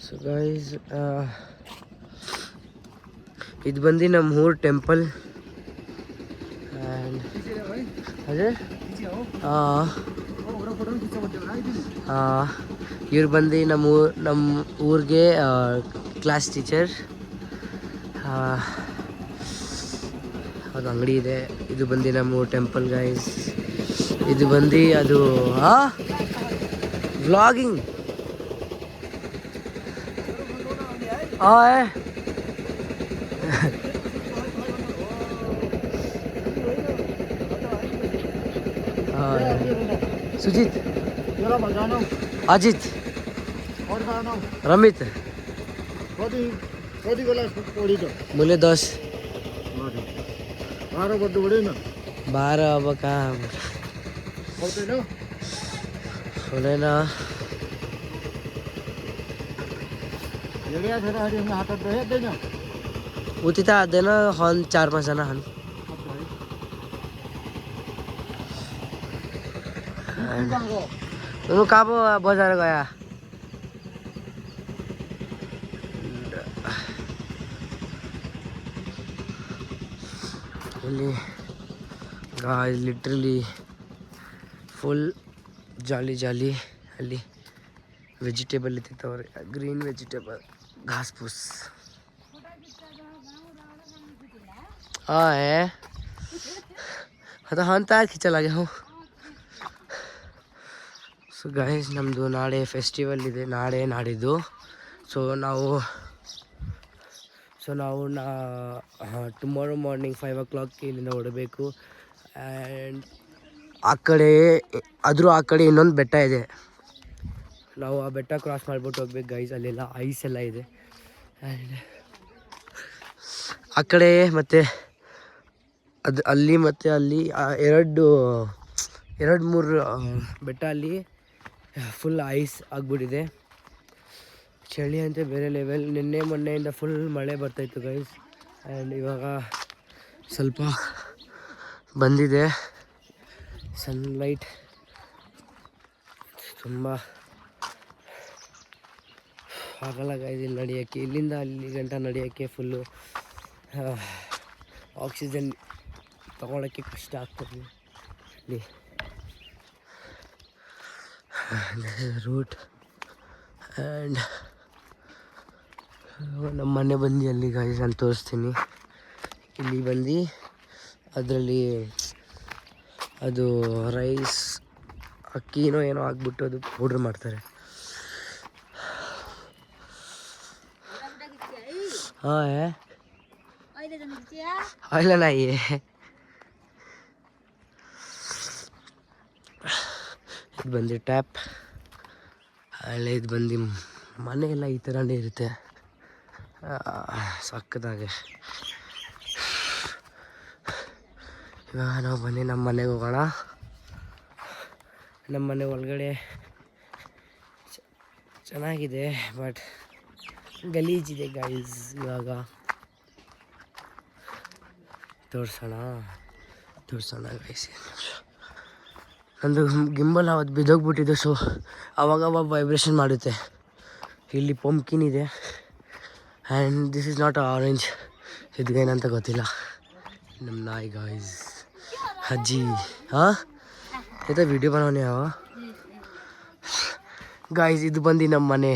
So guys ಇದು ಬಂದು ನಮ್ಮ ಊರು ಟೆಂಪಲ್ ಆ್ಯಂಡ್ ಅದೇ ಇವ್ರು ಬಂದು ನಮ್ಮ ಊರಿಗೆ ಕ್ಲಾಸ್ ಟೀಚರ್. ಅದು ಅಂಗಡಿ ಇದೆ. ಇದು ಬಂದು ನಮ್ಮ ಟೆಂಪಲ್ ಗೈಸ್. ಇದು ಬಂದು ಅದು ವ್ಲಾಗಿಂಗ್ सुजीत अजित रमित मुले 10 12 अब कहाँ हुँदैन उति त हात्दैन हन 4-5 जना हन तुम कहाँ पो बजार गया गाइस लिटरली फुल जाली जाली ಅಲ್ಲಿ ವೆಜಿಟೇಬಲ್ ಇತ್ತಿತ್ತವ್ರೆ ಗ್ರೀನ್ ವೆಜಿಟೇಬಲ್ घास फूस है तो हम तार खींचा लगे हूँ. ಸೊ ಗೈಸ್ ನಮ್ಮದು ನಾಳೆ ಫೆಸ್ಟಿವಲ್ ಇದೆ, ನಾಳೆ ನಾಡಿದ್ದು. ಸೊ ನಾವು ಟುಮಾರೋ ಮಾರ್ನಿಂಗ್ 5 o'clock ಇಲ್ಲಿಂದ ಹೊರಡಬೇಕು. ಆ್ಯಂಡ್ ಆ ಕಡೆ ಇನ್ನೊಂದು ಬೆಟ್ಟ ಇದೆ. ನಾವು ಆ ಬೆಟ್ಟ ಕ್ರಾಸ್ ಮಾಡಿಬಿಟ್ಟು ಹೋಗ್ಬೇಕು ಗೈಸ್. ಅಲ್ಲೆಲ್ಲ ಐಸ್ ಎಲ್ಲ ಇದೆ. ಆ್ಯಂಡ್ ಆ ಕಡೆ ಮತ್ತು ಅಲ್ಲಿ ಮತ್ತು ಅಲ್ಲಿ 2-3 ಬೆಟ್ಟ ಅಲ್ಲಿ ಫುಲ್ ಐಸ್ ಆಗಿಬಿಟ್ಟಿದೆ. ಚಳಿ ಅಂತ ಬೇರೆ ಲೆವೆಲ್. ನಿನ್ನೆ ಮೊನ್ನೆಯಿಂದ ಫುಲ್ ಮಳೆ ಬರ್ತಾಯಿತ್ತು ಗೈಸ್. ಆ್ಯಂಡ್ ಇವಾಗ ಸ್ವಲ್ಪ ಬಂದಿದೆ ಸನ್ಲೈಟ್. ತುಂಬ ಆಗಲ್ಲ ಗೈಸ್ ಇಲ್ಲಿ ನಡೆಯೋಕ್ಕೆ. ಇಲ್ಲಿಂದ ಅಲ್ಲಿ ಗಂಟ ನಡೆಯೋಕ್ಕೆ ಫುಲ್ಲು ಆಕ್ಸಿಜನ್ ತಗೊಳ್ಳೋಕ್ಕೆ ಕಷ್ಟ ಆಗ್ತದೆ ಇಲ್ಲಿ. ರೂಟ್ ಆ್ಯಂಡ್ ನಮ್ಮ ಮನೆ ಬಂದು ಅಲ್ಲಿ ಗೈಸ್ ನಾನು ತೋರಿಸ್ತೀನಿ. ಇಲ್ಲಿ ಬಂದು ಅದರಲ್ಲಿ ಅದು ರೈಸ್ ಅಕ್ಕಿನೋ ಏನೋ ಹಾಕ್ಬಿಟ್ಟು ಅದು ಪೌಡ್ರ್ ಮಾಡ್ತಾರೆ. हाँ है आइला नहीं है. ಇದು ಬಂದು ಟ್ಯಾಪ್. ಅಲ್ಲೇ ಇದು ಬಂದು ಮನೆ ಎಲ್ಲ ಈ ಥರನೇ ಇರುತ್ತೆ ಸಕ್ಕದಾಗೆ. ಇವಾಗ ನಾವು ಬನ್ನಿ ನಮ್ಮ ಮನೆಗೆ ಹೋಗೋಣ. ನಮ್ಮ ಮನೆ ಒಳಗಡೆ ಚೆನ್ನಾಗಿದೆ ಬಟ್ ಗಲೀಜಿದೆ ಗೈಸ್. ಇವಾಗ ತೋರಿಸೋಣ ಗೈಸ್. ನಂದು ಗಿಂಬಲ್ ಅವತ್ತು ಬಿದ್ದೋಗ್ಬಿಟ್ಟಿದ್ದು. ಸೊ ಅವಾಗ ವೈಬ್ರೇಷನ್ ಮಾಡುತ್ತೆ. ಇಲ್ಲಿ ಪಂಪ್ಕಿನ್ ಇದೆ and this is not orange. ಇದೇನಂತ ಗೊತ್ತಿಲ್ಲ. ನಮ್ಮ ನಾಯಿ ಗೈಸ್ ಅಜ್ಜಿ ಆಯ್ತಾ ವಿಡಿಯೋ ಬರೋನೆ ಯಾವ ಗೈಸ್. ಇದು ಬಂದು ನಮ್ಮ ಮನೆ.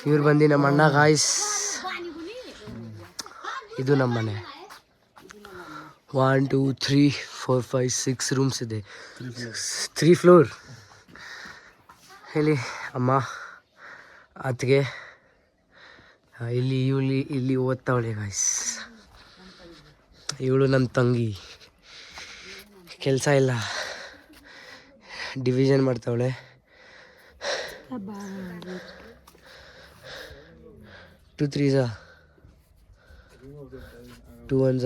ಇವ್ರು ಬಂದು ನಮ್ಮ ಅಣ್ಣ ಗಾಯ್ಸ್. ಇದು ನಮ್ಮ ಮನೆ. 1 2 3 4 5 6 ರೂಮ್ಸ್ ಇದೆ. 3 ಫ್ಲೋರ್. ಇಲ್ಲಿ ಅಮ್ಮ ಅತ್ತಿಗೆ ಇಲ್ಲಿ ಓದ್ತಾವಳೆ ಗಾಯ್ಸ್. ಇವಳು ನನ್ನ ತಂಗಿ. ಕೆಲಸ ಇಲ್ಲ, ಡಿವಿಷನ್ ಮಾಡ್ತಾವಳೆ. 2 3s 2 1s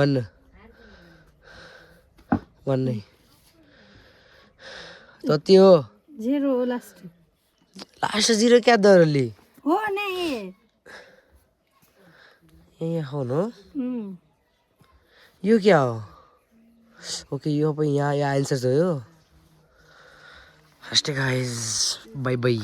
1 नहीं तो 0 लास्ट 0 क्या दरली हो नहीं ये हो नो यू क्या हो ओके यू पे यहाँ यहाँ आंसर दो यो अष्टे गाइस बाय बाय